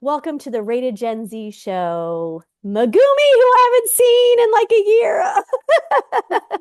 Welcome to the Rated Gen Z show. Megumi, who I haven't seen in like a year.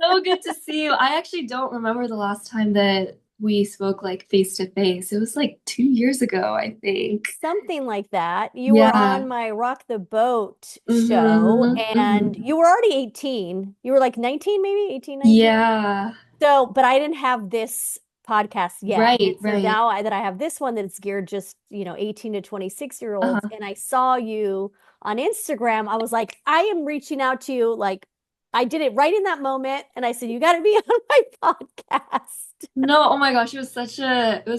So good to see you. I actually don't remember the last time that we spoke like face to face. It was like 2 years ago, I think. Something like that. You were Yeah. on my Rock the Boat show hmm and hmm you were already 18. You were like 19, maybe 18, 19. Yeah. So, but I didn't have this podcast yet. And Right, so right. now that I have this one that's geared just, 18 to 26-year-olds, Uh-huh. and I saw you on Instagram, I was like, I am reaching out to you. Like, I did it right in that moment. And I said, you got to be on my podcast. No, oh my gosh, it was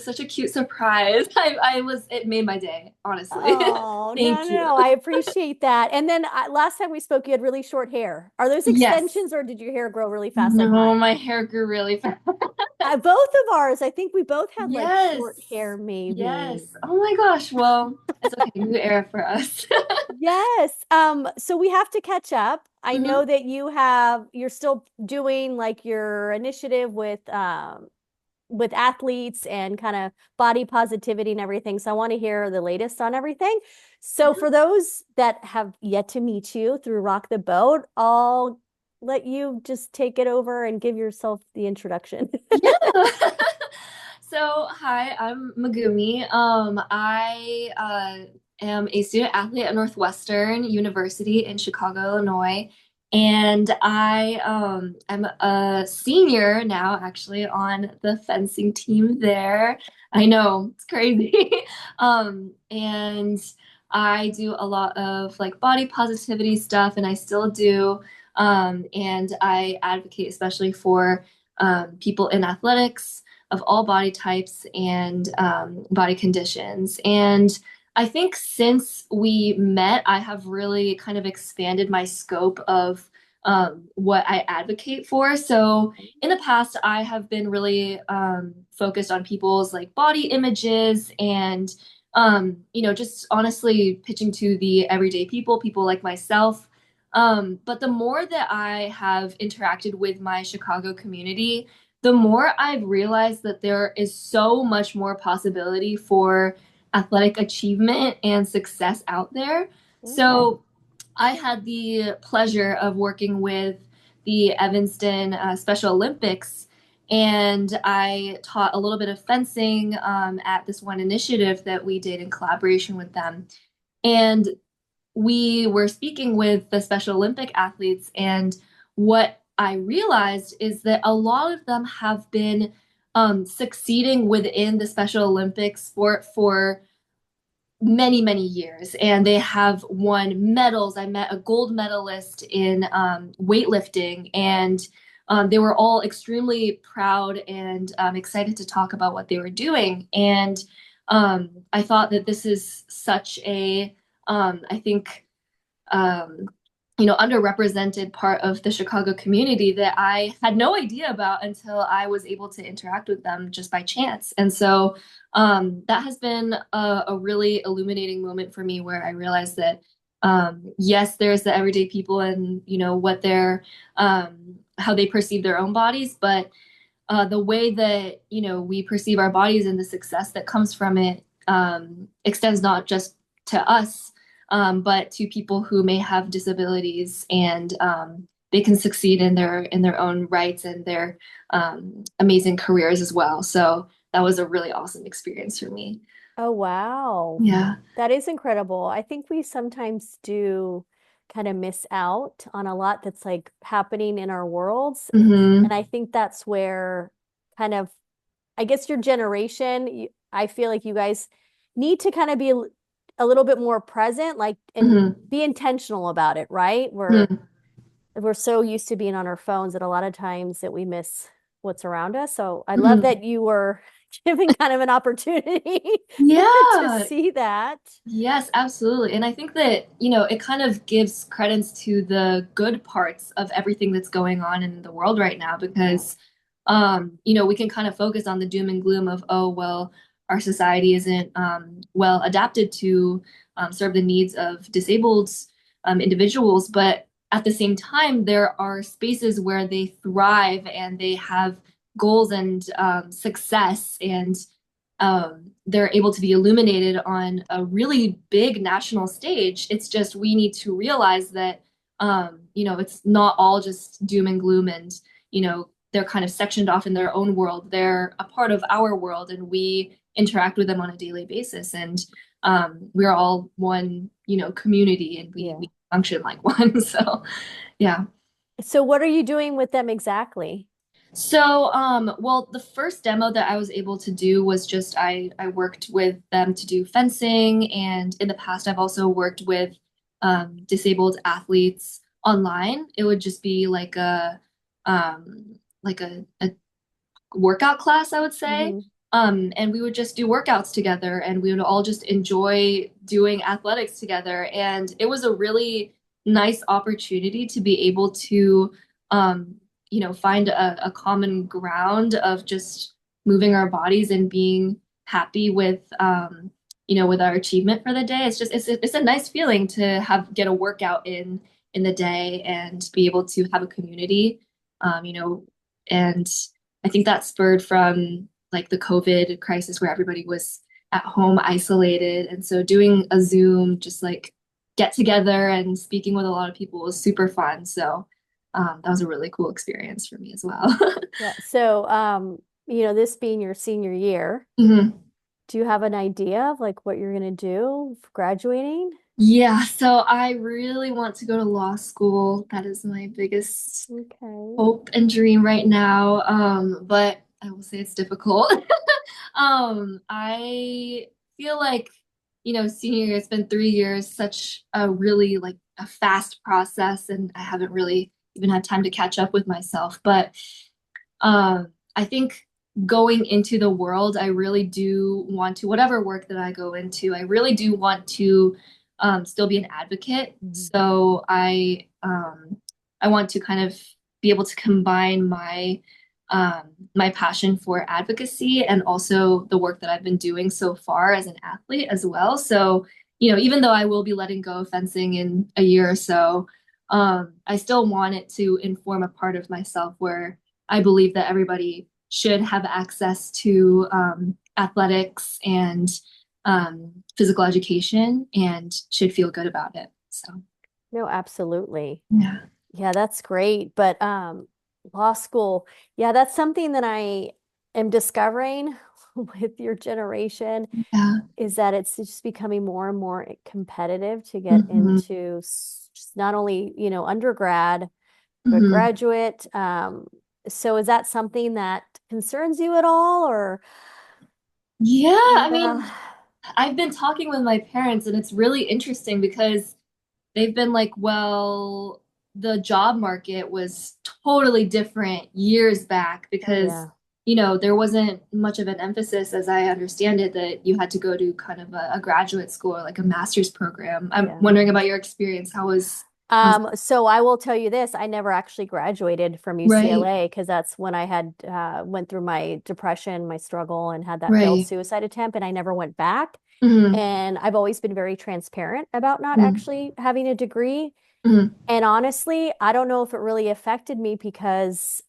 such a cute surprise. It made my day, honestly. Oh, no, Thank you. no. I appreciate that. And then last time we spoke, you had really short hair. Are those Yes. extensions or did your hair grow really fast like No, mine? my hair grew really fast. Both of ours, I think we both had like Yes. short hair, maybe. Yes. Oh my gosh. Well, it's okay. New era for us. Yes. So we have to catch up. I know hmm that you're still doing like your initiative with athletes and kind of body positivity and everything. So I want to hear the latest on everything. So for those that have yet to meet you through Rock the Boat, I'll let you just take it over and give yourself the introduction. Yeah. So, hi, I'm Megumi. I am a student athlete at Northwestern University in Chicago, Illinois, and I am a senior now, actually, on the fencing team there. I know it's crazy. And I do a lot of like body positivity stuff, and I still do. And I advocate especially for people in athletics of all body types and body conditions. And I think since we met, I have really kind of expanded my scope of what I advocate for. So in the past, I have been really focused on people's like body images and just honestly pitching to the everyday people like myself. But the more that I have interacted with my Chicago community, the more I've realized that there is so much more possibility for athletic achievement and success out there. Okay. So I had the pleasure of working with the Evanston Special Olympics, and I taught a little bit of fencing at this one initiative that we did in collaboration with them. And we were speaking with the Special Olympic athletes, and what I realized is that a lot of them have been succeeding within the Special Olympics sport for many, many years, and they have won medals. I met a gold medalist in weightlifting, and they were all extremely proud and excited to talk about what they were doing. And I thought that this is such a, I think, um, underrepresented part of the Chicago community that I had no idea about until I was able to interact with them just by chance. And so that has been a really illuminating moment for me where I realized that yes, there's the everyday people and what they're how they perceive their own bodies, but the way that we perceive our bodies and the success that comes from it extends not just to us, but to people who may have disabilities, and they can succeed in their own rights and their amazing careers as well. So that was a really awesome experience for me. Oh, wow. Yeah. That is incredible. I think we sometimes do kind of miss out on a lot that's like happening in our worlds. And hmm I think that's where kind of, I guess your generation, I feel like you guys need to kind of be a little bit more present, like, and hmm be intentional about it, right? We're so used to being on our phones that a lot of times that we miss what's around us. So I love hmm that you were given kind of an opportunity to Yeah. see that. Yes, absolutely. And I think that, it kind of gives credence to the good parts of everything that's going on in the world right now because, we can kind of focus on the doom and gloom of, oh, well, our society isn't well adapted to serve the needs of disabled individuals. But at the same time, there are spaces where they thrive and they have goals and success. And they're able to be illuminated on a really big national stage. It's just we need to realize that it's not all just doom and gloom and they're kind of sectioned off in their own world. They're a part of our world and we interact with them on a daily basis. And we're all one, community and Yeah. we function like one. So yeah. So what are you doing with them exactly? So, well, the first demo that I was able to do was just I worked with them to do fencing, and in the past I've also worked with disabled athletes online. It would just be like a workout class, I would say. Hmm. And we would just do workouts together, and we would all just enjoy doing athletics together. And it was a really nice opportunity to be able to find a common ground of just moving our bodies and being happy with our achievement for the day. It's a nice feeling to get a workout in the day and be able to have a community, and I think that spurred from like the COVID crisis where everybody was at home isolated. And so doing a Zoom, just like get together and speaking with a lot of people was super fun. So that was a really cool experience for me as well. Yeah. So, this being your senior year, Mhm. do you have an idea of like what you're gonna do for graduating? Yeah, so I really want to go to law school. That is my biggest Okay. hope and dream right now. But I will say it's difficult. I feel like, senior year, it's been 3 years, such a really like a fast process, and I haven't really even had time to catch up with myself. But I think going into the world, I really do want to, whatever work that I go into, I really do want to still be an advocate. Mhm. So I want to kind of be able to combine my passion for advocacy and also the work that I've been doing so far as an athlete as well. So, even though I will be letting go of fencing in a year or so, I still want it to inform a part of myself where I believe that everybody should have access to athletics and physical education and should feel good about it. So, No, absolutely. yeah. Yeah, that's great. But law school, yeah, that's something that I am discovering with your generation Yeah. is that it's just becoming more and more competitive to get Hmm. into just not only, undergrad, but Hmm. graduate. So is that something that concerns you at all or Yeah. I yeah. mean, I've been talking with my parents, and it's really interesting because they've been like, well, the job market was totally different years back Oh because, yeah. there wasn't much of an emphasis, as I understand it, that you had to go to kind of a graduate school or like a master's program. I'm Yeah. wondering about your experience. How's So I will tell you this, I never actually graduated from right, UCLA because that's when I had went through my depression, my struggle, and had that failed right. suicide attempt, and I never went back. Hmm. And I've always been very transparent about not Hmm. actually having a degree. Hmm. And honestly, I don't know if it really affected me because,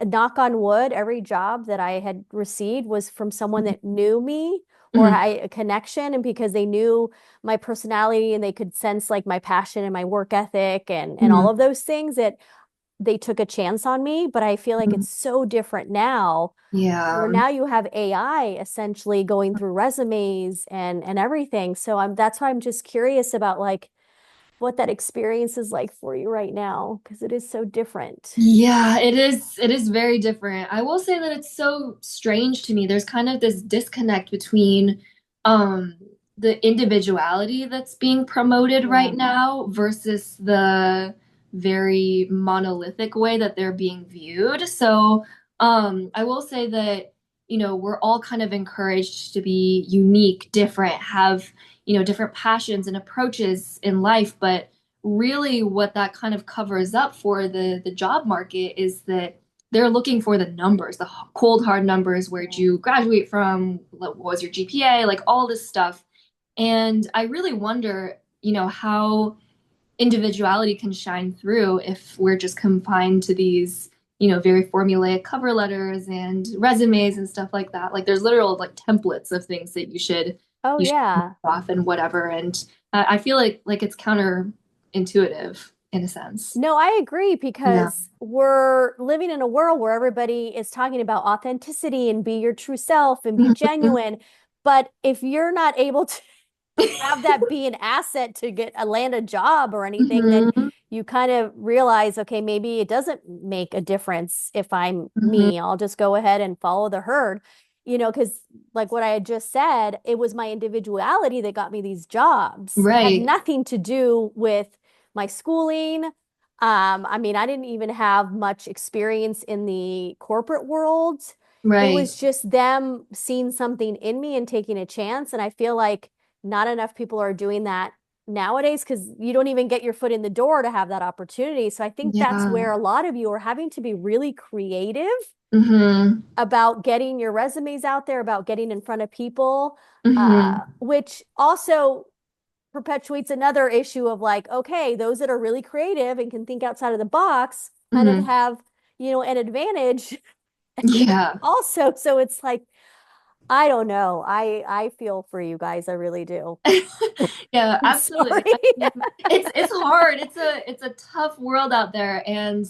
knock on wood, every job that I had received was from someone that knew me or Hmm. had a connection, and because they knew my personality and they could sense like my passion and my work ethic and all Hmm. of those things that they took a chance on me. But I feel like Hmm. it's so different now, where Yeah. now you have AI essentially going through resumes and everything. So that's why I'm just curious about like what that experience is like for you right now, because it is so different. Yeah, it is very different. I will say that it's so strange to me. There's kind of this disconnect between um the individuality that's being promoted Yeah. right now versus the very monolithic way that they're being viewed. So, I will say that, we're all kind of encouraged to be unique, different, have, different passions and approaches in life, but really what that kind of covers up for the job market is that they're looking for the numbers, the cold hard numbers. Where'd Yeah. you graduate from? What was your GPA? Like all this stuff. And I really wonder, how individuality can shine through if we're just confined to these, very formulaic cover letters and resumes and stuff like that. Like there's literal like templates of things that Oh you should yeah. off and whatever. And I feel like it's counterintuitive in a sense. No, I agree Yeah. because we're living in a world where everybody is talking about authenticity and be your true self and be Mhm. genuine. But if you're not able to have that be an asset to get a land a job or anything, then Mhm. you kind of realize, okay, maybe it doesn't make a difference if I'm Mhm. me. I'll just go ahead and follow the herd, because like what I had just said, it was my individuality that got me these jobs. It had Right. nothing to do with my schooling. I mean, I didn't even have much experience in the corporate world. It Right. was just them seeing something in me and taking a chance. And I feel like not enough people are doing that nowadays because you don't even get your foot in the door to have that opportunity. So I think that's Yeah. where a lot of you are having to be really creative Mhm. about getting your resumes out there, about getting in front of people, Mhm. which also perpetuates another issue of like, okay, those that are really creative and can think outside of the box kind of Mhm. have, an advantage Yeah. also. So it's like, I don't know. I feel for you guys. I really do. Yeah, I'm absolutely. sorry. I mean, it's hard. It's a tough world out there, and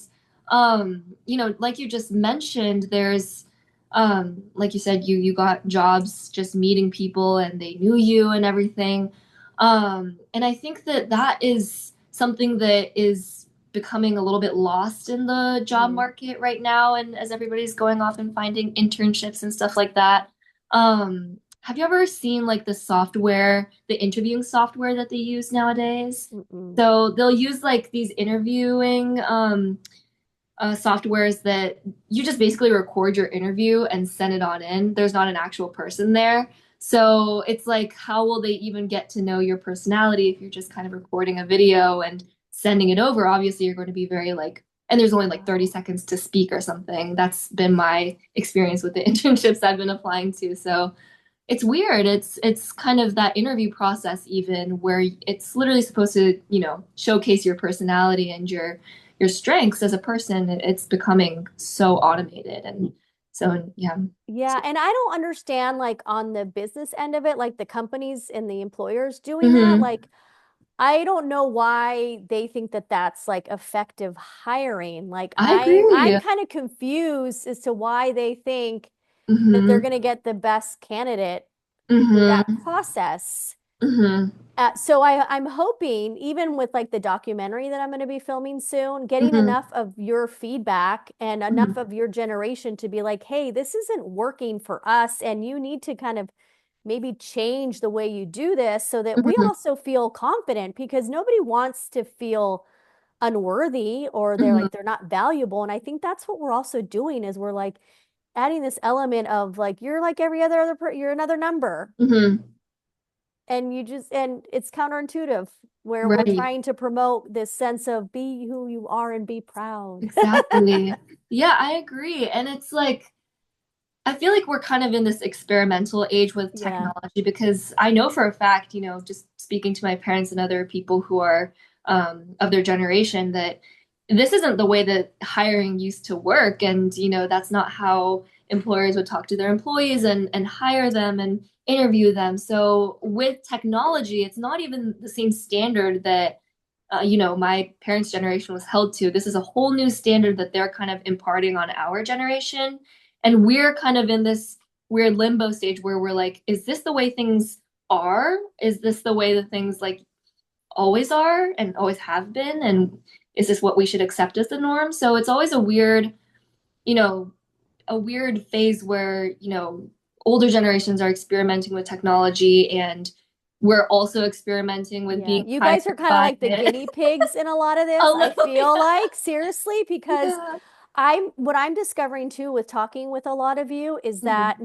like you just mentioned, there's like you said, you got jobs just meeting people, and they knew you and everything. And I think that that is something that is becoming a little bit lost in the job Mhm. market right now, and as everybody's going off and finding internships and stuff like that. Have you ever seen like the interviewing software that they use nowadays? Mm-mm. So they'll use like these interviewing softwares that you just basically record your interview and send it on in. There's not an actual person there. So it's like, how will they even get to know your personality if you're just kind of recording a video and sending it over? Obviously, you're going to be very like, and there's only like 30 seconds to speak or something. That's been my experience with the internships I've been applying to. So it's weird. It's kind of that interview process even where it's literally supposed to, showcase your personality and your strengths as a person. It's becoming so automated and so yeah. Yeah, and I don't understand like on the business end of it, like the companies and the employers doing that. Hmm. Like, I don't know why they think that that's like effective hiring. Like, I I'm agree. kind of confused as to why they think that they're Hmm. going to get the best candidate through that Hmm. process. Hmm. So I'm hoping, even with like the documentary that I'm going to be filming soon, getting Hmm. enough of your feedback and enough of your generation to be like, hey, this isn't working for us, and you need to kind of maybe change the way you do this so that we Hmm. also feel confident because nobody wants to feel unworthy or they're Hmm. like they're not valuable. And I think that's what we're also doing is we're like adding this element of like you're like every you're another number Hmm. and it's counterintuitive where we're Right. trying to promote this sense of be who you are and be proud. Exactly. Yeah, I agree. And it's like I feel like we're kind of in this experimental age with Yeah. technology because I know for a fact, just speaking to my parents and other people who are of their generation, that this isn't the way that hiring used to work. And, that's not how employers would talk to their employees and hire them and interview them. So with technology, it's not even the same standard that, my parents' generation was held to. This is a whole new standard that they're kind of imparting on our generation. And we're kind of in this weird limbo stage where we're like, is this the way things are? Is this the way that things like always are and always have been? And is this what we should accept as the norm? So it's always you know, a weird phase where, older generations are experimenting with technology and we're also experimenting with Yeah, being you guys are hired kind of by like the it. guinea pigs in a lot of A this, I little, feel yeah. like, seriously, because Yeah. what I'm discovering too with talking with a lot of you is Mhm. that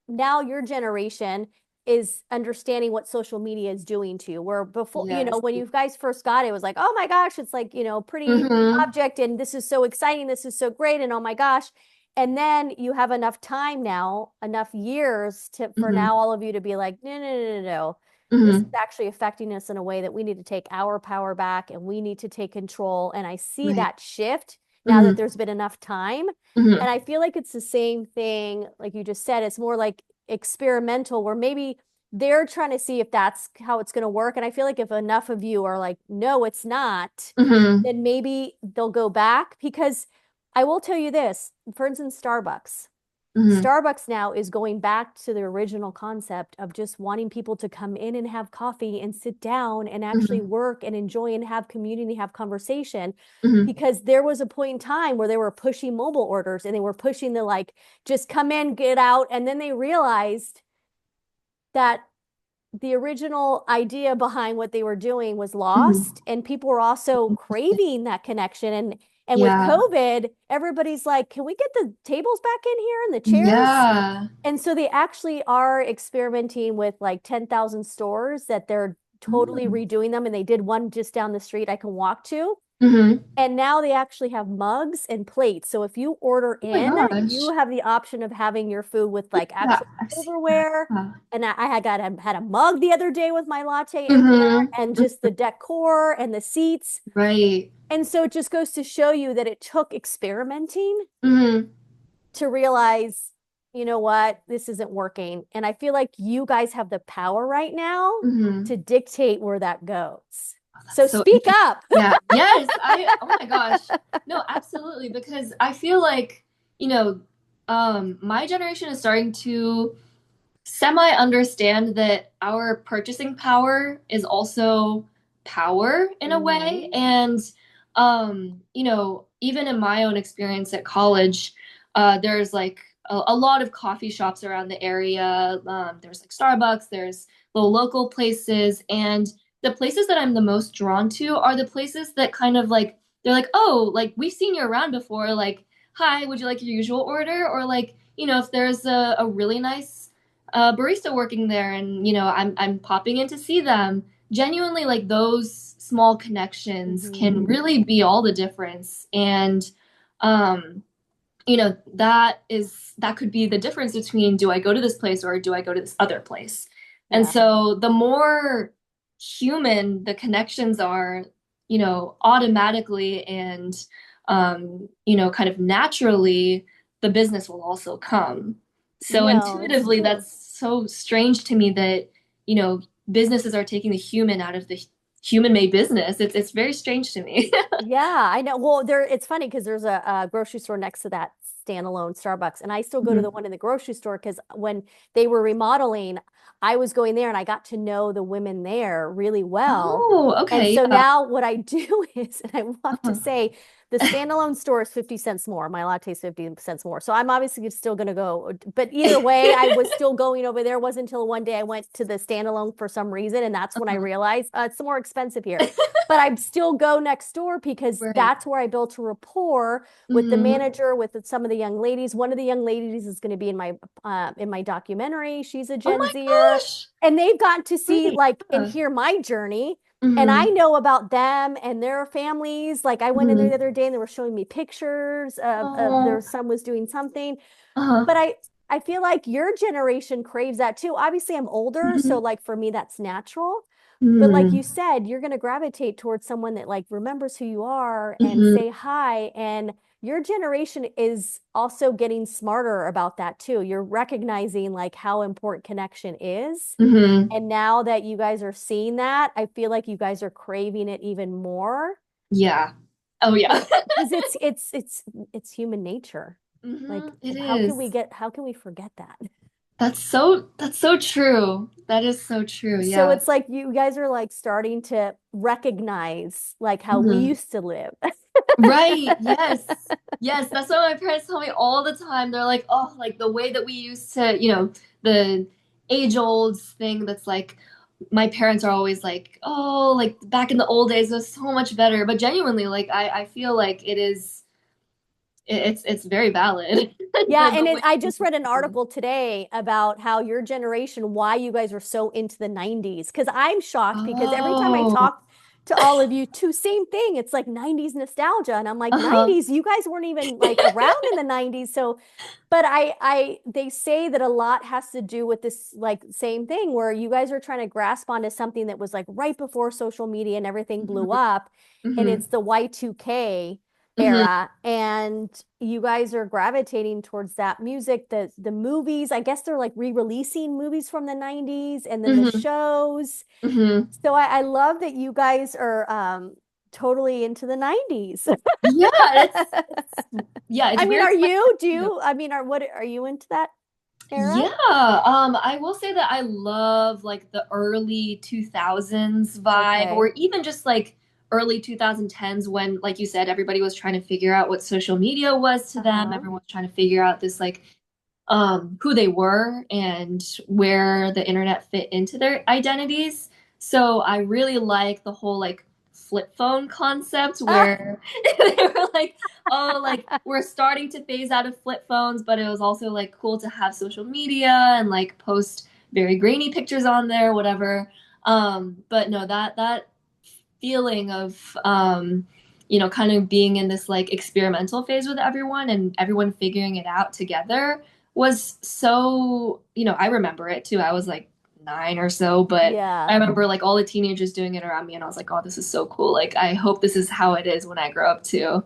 now your generation is understanding what social media is doing to you. Where before, Yes. when you guys first got it, it was like, oh my gosh, it's like, pretty Hmm. object and this is so exciting, this is so great, and oh my gosh. And then you have enough time now, enough years to for Hmm. now all of you to be like, no, no, no, no, no, this is Hmm. actually affecting us in a way that we need to take our power back and we need to take control. And I see Right. that shift now that there's been enough time. And hmm I feel like it's the same thing, like you just said, it's more like experimental, where maybe they're trying to see if that's how it's going to work. And I feel like if enough of you are like, no, it's not, hmm then maybe they'll go back. Because I will tell you this, for instance, Starbucks. hmm Starbucks now is going back to the original concept of just wanting people to come in and have coffee and sit down and actually hmm work and enjoy and have community, have conversation. hmm Because there was a point in time where they were pushing mobile orders and they were pushing the like, just come in, get out. And then they realized that the original idea behind what they were doing was hmm lost, and people were also craving that connection. And with Yeah. COVID, everybody's like, can we get the tables back in here and the chairs? Yeah. And so they actually are experimenting with like 10,000 stores that they're totally Mm-hmm. redoing them. And they did one just down the street I can walk to. Mm-hmm. And now they actually have mugs and plates. So if you order Oh my in, you gosh. have the option of having your food with like Yeah, actual I've seen that. silverware. Yeah. And I had a mug the other day with my latte in there, Mm-hmm. and just the decor and the seats. Right. And so it just goes to show you that it took experimenting Mm-hmm. to realize, you know what, this isn't working. And I feel like you guys have the power right now Mm-hmm. to dictate where that goes. Oh, So that's so speak interesting. up. Yeah. Yes. Oh my gosh. No, absolutely. Because I feel like, my generation is starting to semi understand that our purchasing power is also power in a way. Mhm. And, even in my own experience at college, there's like a lot of coffee shops around the area. There's like Starbucks, there's little local places. And the places that I'm the most drawn to are the places that kind of like, they're like, oh, like we've seen you around before. Like, hi, would you like your usual order? Or like, if there's a really nice barista working there and I'm popping in to see them, genuinely like those small connections can Mhm. really be all the difference. And um that could be the difference between, do I go to this place or do I go to this other place? And Yeah. so the more human the connections are, automatically and kind of naturally, the business will also come. So No, it's intuitively, true. that's so strange to me that, businesses are taking the human out of the human-made business. It's very strange to me. Yeah, I know. Well, it's funny because there's a grocery store next to that standalone Starbucks, and I still go to the Mhm. one in the grocery store because when they were remodeling, I was going there and I got to know the women there really well. Oh, And okay, so yeah. now what I do is, and I want to Uh-huh. say, the standalone store is 50 cents more. My latte is 50 cents more. So I'm obviously still going to go. But either way, I was still going over there. It wasn't until one day I went to the standalone for some reason. And that's when I Uh-huh. realized it's more expensive here. But I still go next door because Right. that's where I built a rapport with the hmm manager, with some of the young ladies. One of the young ladies is going to be in my documentary. She's a Oh Gen my Zer, gosh. and they've gotten to see Great. like and Yeah. hear my journey. And I hmm know about them and their families. Like I went in there the hmm other day and they were showing me pictures of their Oh. son was doing something. Uh-huh. But I feel like your generation craves that too. Obviously, I'm older, so hmm like for me, that's natural. But like you hmm said, you're going to gravitate towards someone that like remembers who you are and hmm say hi. And your generation is also getting smarter about that too. You're recognizing like how important connection is. hmm And now that you guys are seeing that, I feel like you guys are craving it even more Yeah. Oh yeah. because it's human nature. Like It is. how can we forget that? That's so true. That is so true. So Yeah. it's like you guys are like starting to recognize like how we hmm used to live. Right. Yes. Yes. That's what my parents tell me all the time. They're like, oh, like the way that we used to, the age-old thing that's like, my parents are always like, oh, like back in the old days it was so much better. But genuinely, like I feel like it's very valid. Yeah, The and way I things just read an are. article today about how your generation, why you guys are so into the 90s. Because I'm shocked because every time I Oh. talk to all of you, too, same thing. It's like 90s nostalgia. And I'm like, Uh-huh. 90s, you guys weren't even like around in the 90s. So, but they say that a lot has to do with this like same thing where you guys are trying to grasp onto something that was like right before social media and everything blew hmm up. And hmm it's the Y2K. Hmm. era, and you guys are gravitating towards that music. The movies, I guess they're like re-releasing movies from the 90s, and then the Hmm. shows. Hmm. So I love that you guys are totally into the 90s. Yeah, it's I mean, weird are to my you? Do too. you? I mean, are you into that era? Yeah, I will say that I love like the early 2000s vibe, Okay. or even just like early 2010s when, like you said, everybody was trying to figure out what social media was to them. Uh-huh. Everyone was trying to figure out this like who they were and where the internet fit into their identities. So I really like the whole like flip phone concept where they were like, oh, like we're starting to phase out of flip phones, but it was also like cool to have social media and like post very grainy pictures on there, whatever. But no, that feeling of kind of being in this like experimental phase with everyone and everyone figuring it out together was so, I remember it too. I was like 9 or so, but I Yeah. remember like all the teenagers doing it around me and I was like, oh, this is so cool. Like I hope this is how it is when I grow up too.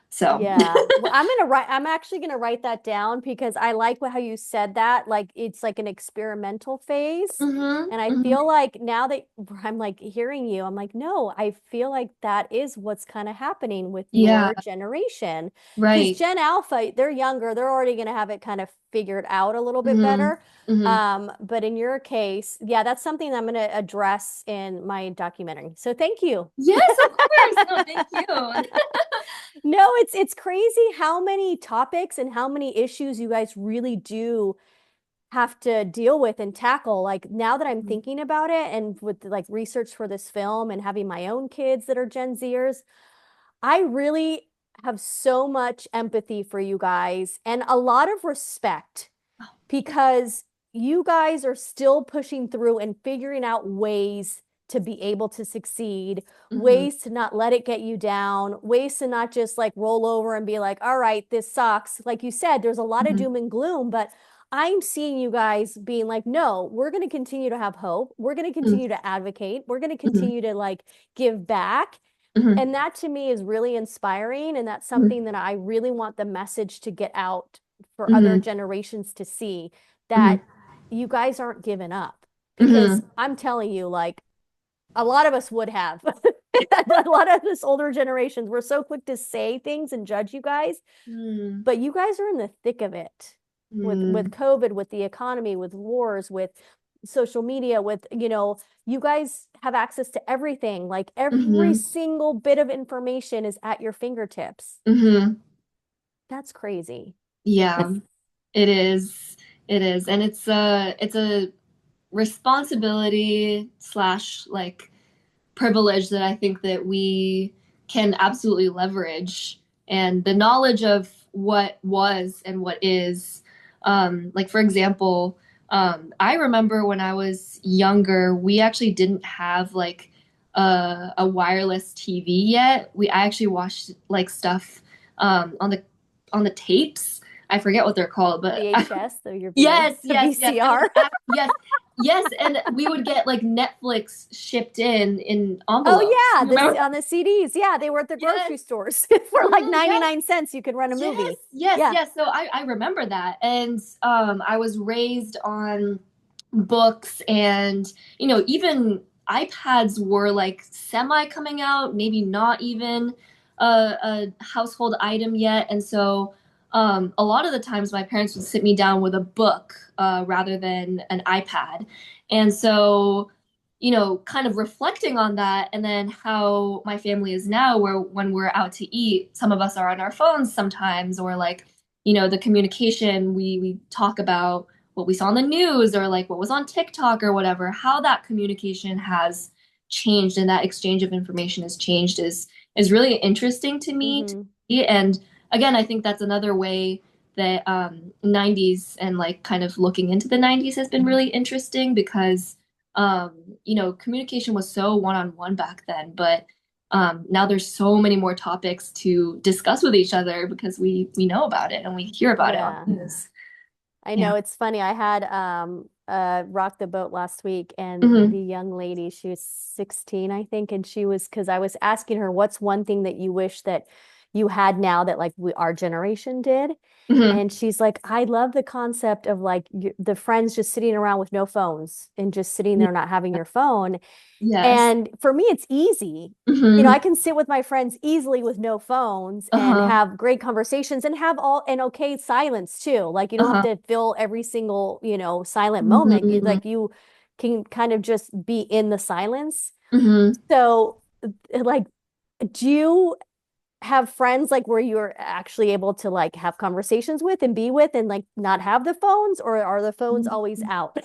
So, Yeah. Well, I'm actually gonna write that down because I like how you said that. Like it's like an experimental phase. hmm And I hmm feel like now that I'm like hearing you, I'm like, no, I feel like that is what's kind of happening with yeah, your generation. Because right. Gen Alpha, they're younger, they're already gonna have it kind of figured out a little bit hmm better. hmm But in your case, yeah, that's something I'm gonna address in my documentary. So thank you. Yes, of course. No, thank you. No, it's crazy how many topics and how many issues you guys really do have to deal with and tackle. Like now that I'm thinking about it and with like research for this film and having my own kids that are Gen Zers, I really have so much empathy for you guys and a lot of respect because you guys are still pushing through and figuring out ways to be able to succeed, Hmm. ways to not let it get you down, ways to not just like roll over and be like, all right, this sucks. Like you said, there's a lot of Hmm. doom and gloom, but I'm seeing you guys being like, no, we're going to continue to have hope. We're going to continue to advocate. We're going to Hmm. continue to like give back. Hmm. And that to me is really inspiring. And that's Hmm. something that I really want the message to get out for other Hmm. generations to see Hmm. that you guys aren't giving up. Because Hmm. I'm telling you, like, a lot of us would have. A lot of this older generations, we're so quick to say things and judge you guys, Hmm. but you guys are in the thick of it with Hmm. COVID, with the economy, with wars, with social media, with, you guys have access to everything. Like every Hmm. single bit of information is at your fingertips. Hmm. That's crazy. Yeah, it is. It is. And it's a responsibility slash like privilege that I think that we can absolutely leverage. And the knowledge of what was and what is, like for example, I remember when I was younger, we actually didn't have like a wireless TV yet. I actually watched like stuff on the tapes. I forget what they're called, but VHS, so your yes, the yes, yes. It was VCR. yes, yes, and we would get like Netflix shipped in Oh envelopes. yeah, You this remember? on the CDs. Yeah, they were at the Yes. grocery stores for like Hmm. Yes. 99 cents you could rent a Yes. movie. Yes. Yeah. Yes. So I remember that, and I was raised on books, and even iPads were like semi coming out, maybe not even a household item yet, and so. A lot of the times, my parents would sit me down with a book rather than an iPad. And so, kind of reflecting on that and then how my family is now, where when we're out to eat, some of us are on our phones sometimes, or like, the communication we talk about what we saw on the news or like what was on TikTok or whatever, how that communication has changed and that exchange of information has changed is really interesting to me to Hmm. see. And again, I think that's another way that 90s and like kind of looking into the 90s has been really interesting because communication was so one-on-one back then, but now there's so many more topics to discuss with each other because we know about it and we hear about it on Yeah. the news. I Yeah. know it's funny. I had rock the boat last week and Hmm. the young lady, she was 16, I think, and she was because I was asking her what's one thing that you wish that you had now that like our generation did. Hmm. And she's like, I love the concept of like the friends just sitting around with no phones and just sitting there not having your phone. Yes. And for me, it's easy. Hmm. I can sit with my friends easily with no phones and Uh-huh. have great conversations and have all and okay silence too. Like you don't have Uh-huh. to fill every single, silent moment. Hmm. Like you can kind of just be in the silence. Hmm. So like, do you have friends like where you're actually able to like have conversations with and be with and like not have the phones, or are the phones always out?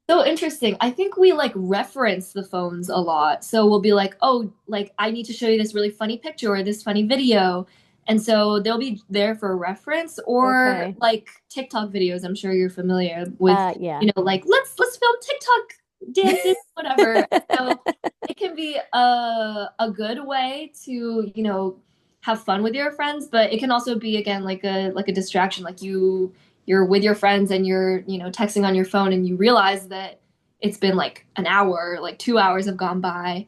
So interesting. I think we like reference the phones a lot. So we'll be like, oh, like I need to show you this really funny picture or this funny video. And so they'll be there for reference or Okay. like TikTok videos. I'm sure you're familiar with, Yeah. like let's film TikTok dances, whatever. So it can be a good way to, have fun with your friends, but it can also be again like a distraction. Like you're with your friends and you're, texting on your phone and you realize that it's been like an hour, like 2 hours have gone by.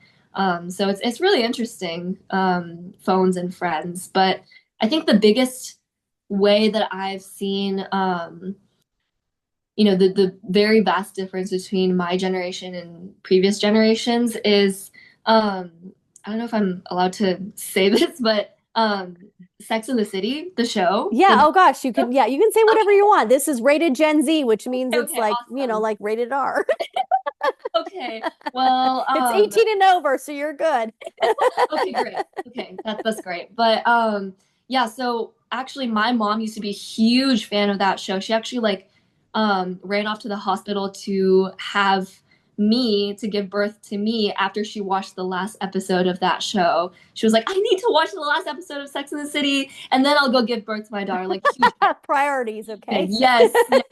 So it's really interesting, phones and friends. But I think the biggest way that I've seen, the very vast difference between my generation and previous generations is, um, I don't know if I'm allowed to say this, but Sex and the City, the show, Yeah. the Oh gosh, you can say whatever okay, you want. This is rated Gen Z, which means it's okay, like, awesome. like rated R. Okay. Well, It's 18 and over, so you're good. okay, great. Okay, that's great. But yeah, so actually my mom used to be a huge fan of that show. She actually like ran off to the hospital to have me to give birth to me after she watched the last episode of that show. She was like, I need to watch the last episode of Sex and the City and then I'll go give birth to my daughter. Like huge fan. Priorities, okay? Yes, yes.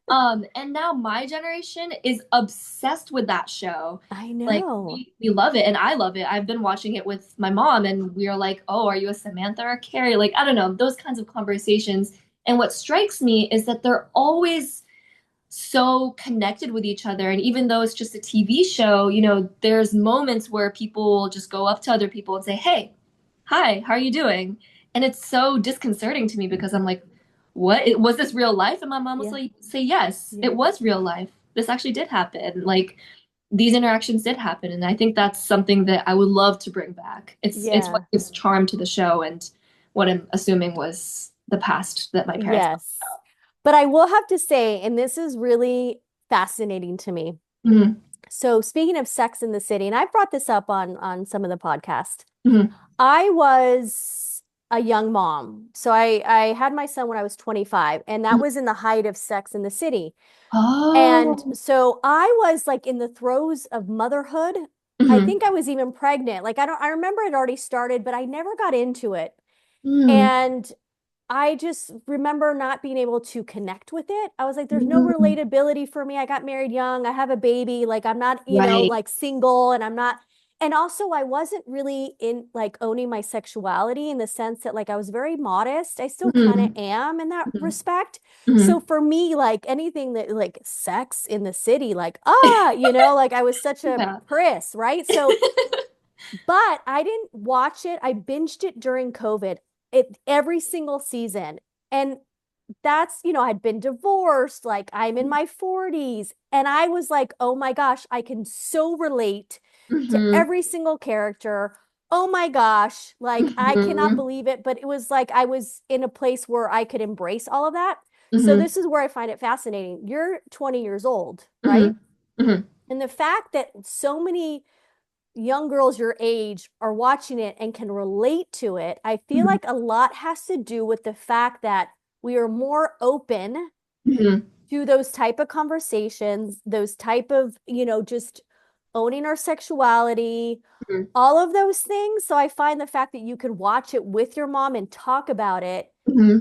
And now my generation is obsessed with that show. I Like know. we love it and I love it. I've been watching it with my mom and we are like, "Oh, are you a Samantha or a Carrie?" Like, I don't know, those kinds of conversations. And what strikes me is that they're always so connected with each other. And even though it's just a TV show, there's moments where people just go up to other people and say, "Hey, hi, how are you doing?" And it's so disconcerting to me because I'm like, what? Was this real life? And my mom was Yeah. like, say, yes, Yeah. it was real life. This actually did happen. Like these interactions did happen. And I think that's something that I would love to bring back. It's what Yeah. gives charm to the show and what I'm assuming was the past that my parents. Yes. But I will have to say, and this is really fascinating to me. Hmm. So speaking of Sex in the City, and I brought this up on some of the podcast. Hmm. I was a young mom. So I had my son when I was 25, and that was in the height of Sex in the City. And Oh. so I was like in the throes of motherhood. I Hmm. think I was even pregnant. Like I remember it already started, but I never got into it. Mm. And I just remember not being able to connect with it. I was like, there's no Mm. relatability for me. I got married young. I have a baby. Like, I'm not, Right. like single, and I'm not. And also, I wasn't really in like owning my sexuality in the sense that like I was very modest. I still kind of Hmm. am in that Hmm. respect. So Hmm. for me, like anything that like Sex in the City, like, like I was such a Yeah. priss, right? So but I didn't watch it. I binged it during COVID, every single season. And that's, I'd been divorced, like I'm in my 40s. And I was like, oh my gosh, I can so relate to Hmm. every single character. Oh my gosh, like I cannot Hmm. believe it. But it was like I was in a place where I could embrace all of that. So Hmm. this is where I find it fascinating. You're 20 years old, Hmm. right? Hmm. And the fact that so many young girls your age are watching it and can relate to it, I feel Hmm. like a lot has to do with the fact that we are more open Hmm. to those type of conversations, those type of, just owning our sexuality, all of those things. So I find the fact that you could watch it with your mom and talk about it Hmm.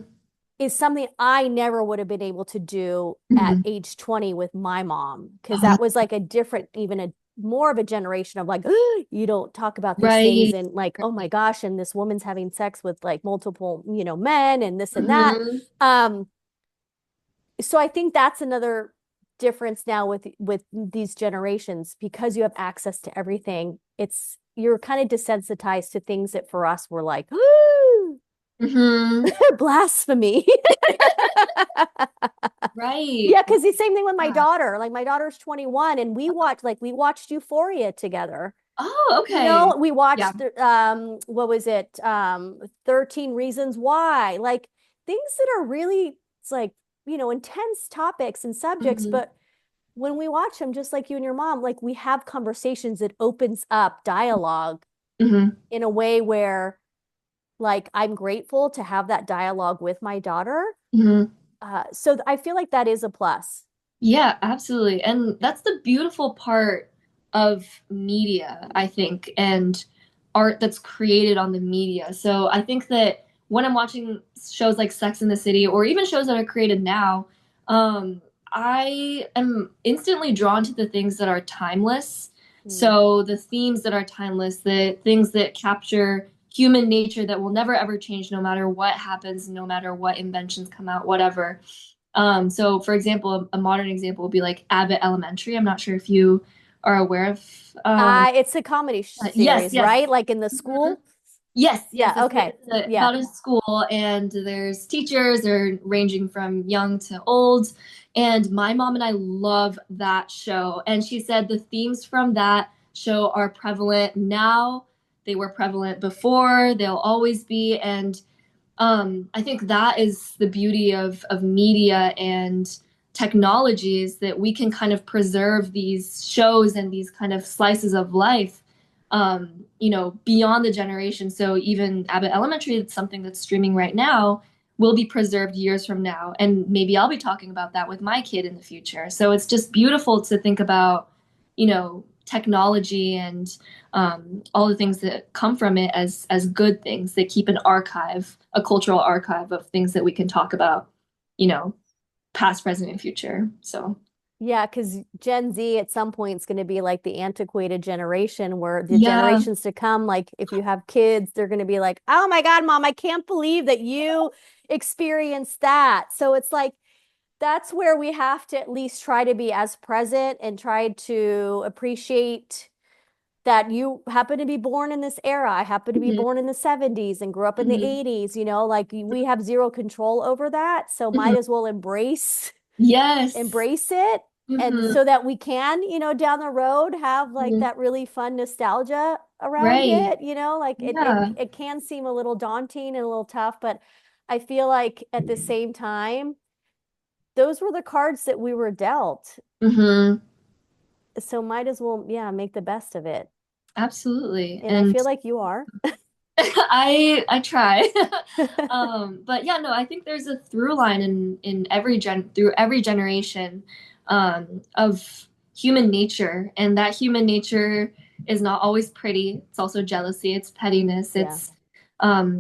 is something I never would have been able to do at Hmm. age 20 with my mom, because Oh, that was like a different, even a more of a generation of like, you don't talk about these things, right. and like, oh my gosh, and this woman's having sex with like multiple, men and this and that. Hmm. Um, so I think that's another difference now with these generations, because you have access to everything. You're kind of desensitized to things that for us were like, Hmm. Blasphemy. Right. Yeah, because the same thing with my Yeah. daughter. Like my daughter's 21 and we watched Euphoria together. Oh, okay. We Yeah. watched what was it? 13 Reasons Why. Like things that are really it's like, intense topics and subjects, Hmm. but when we watch them, just like you and your mom, like we have conversations that opens up dialogue Hmm. in a way where like I'm grateful to have that dialogue with my daughter. Hmm. So I feel like that is a plus. Yeah, absolutely. And that's the beautiful part of media, I think, and art that's created on the media. So I think that when I'm watching shows like Sex and the City or even shows that are created now, um, I am instantly drawn to the things that are timeless. Mm. So the themes that are timeless, the things that capture human nature that will never ever change no matter what happens, no matter what inventions come out, whatever. So for example, a modern example would be like Abbott Elementary. I'm not sure if you are aware of. It's a comedy Yes, series, yes. right? Like in the Mhm. school. Yes, yes. Yeah, okay. It's Yeah. about a school, and there's teachers. They're ranging from young to old. And my mom and I love that show. And she said the themes from that show are prevalent now. They were prevalent before. They'll always be. And I think that is the beauty of media and technology is that we can kind of preserve these shows and these kind of slices of life, beyond the generation. So even Abbott Elementary, it's something that's streaming right now, will be preserved years from now. And maybe I'll be talking about that with my kid in the future. So it's just beautiful to think about, technology and all the things that come from it as good things that keep an archive, a cultural archive of things that we can talk about, you know, past, present, and future. So Yeah, because Gen Z at some point is going to be like the antiquated generation where the yeah. generations to come, like if you have kids, they're going to be like, oh my God, mom, I can't believe that you experienced that. So it's like, that's where we have to at least try to be as present and try to appreciate that you happen to be born in this era. I happen to be Mhm. born in the 70s and grew up in the Mhm. 80s, like we have zero control over that. So Mhm. might as well Yes. embrace it. And Hmm. so that we can, down the road have like Hmm. that really fun nostalgia around Right. it, like it Yeah. it can seem a little daunting and a little tough, but I feel like at the same time, those were the cards that we were dealt. Hmm. So might as well, yeah, make the best of it. Absolutely. And I And feel like you are. I try. But yeah, no, I think there's a through line in every through every generation of human nature, and that human nature is not always pretty. It's also jealousy, it's pettiness, Yeah. it's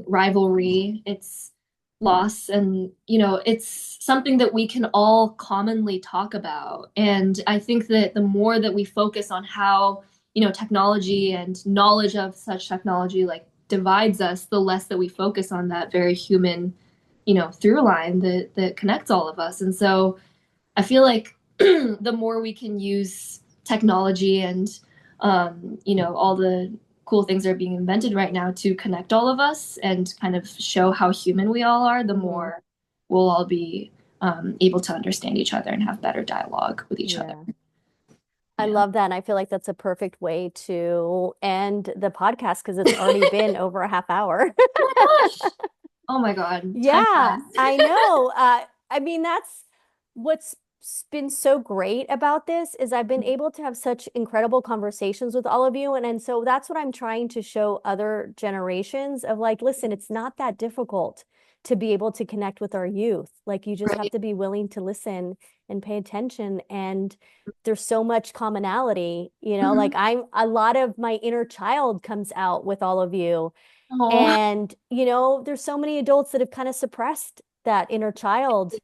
rivalry, it's loss, and it's something that we can all commonly talk about. And I think that the more that we focus on how technology and knowledge of such technology like divides us, the less that we focus on that very human, through line that connects all of us. And so I feel like the more we can use technology and all the cool things that are being invented right now to connect all of us and kind of show how human we all are, the Hmm. more we'll all be able to understand each other and have better dialogue with each other. Yeah. I Yeah. love that. And I feel like that's a perfect way to end the podcast because it's already been over a half hour. Oh my gosh. Oh my God. Time Yeah, flies. I know. I mean, that's what's been so great about this is I've been able to have such incredible conversations with all of you. And so that's what I'm trying to show other generations of like, listen, it's not that difficult to be able to connect with our youth. Like you just have Right. to be willing to listen and pay attention. And there's so much commonality, like Mhm. a lot of my inner child comes out with all of you Oh, and, there's so many adults that have kind of suppressed that inner child.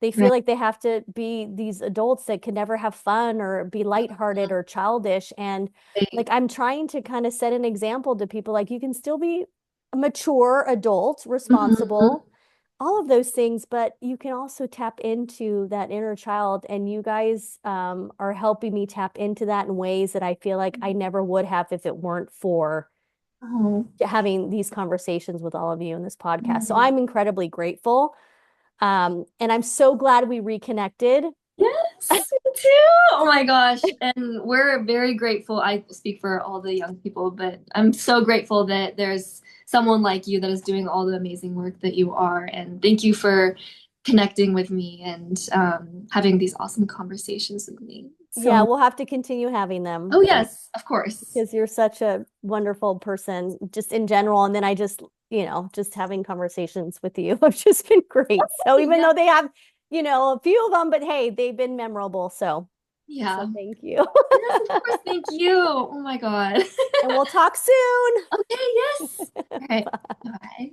They feel right. like they have to be these adults that can never have fun or be lighthearted or childish. And like I'm trying to kind of set an example to people like you can still be a mature adult, Mhm. responsible, all of those things, but you can also tap into that inner child. And you guys are helping me tap into that in ways that I feel like I never would have if it weren't for Oh, having these conversations with all of you in this podcast. So mm. I'm incredibly grateful. And I'm so glad we reconnected. Yes, me too. Oh my gosh. And we're very grateful. I speak for all the young people, but I'm so grateful that there's someone like you that is doing all the amazing work that you are. And thank you for connecting with me and having these awesome conversations with me. Yeah, So, we'll have to continue having them oh yes, of course. because you're such a wonderful person just in general. And then I just, just having conversations with you have just been great. So even Yeah. though they have, a few of them, but hey, they've been memorable. So Yeah. thank you. Yes, of course. Thank you. Oh my God. And we'll talk soon. Okay, yes. All right. Bye. Bye.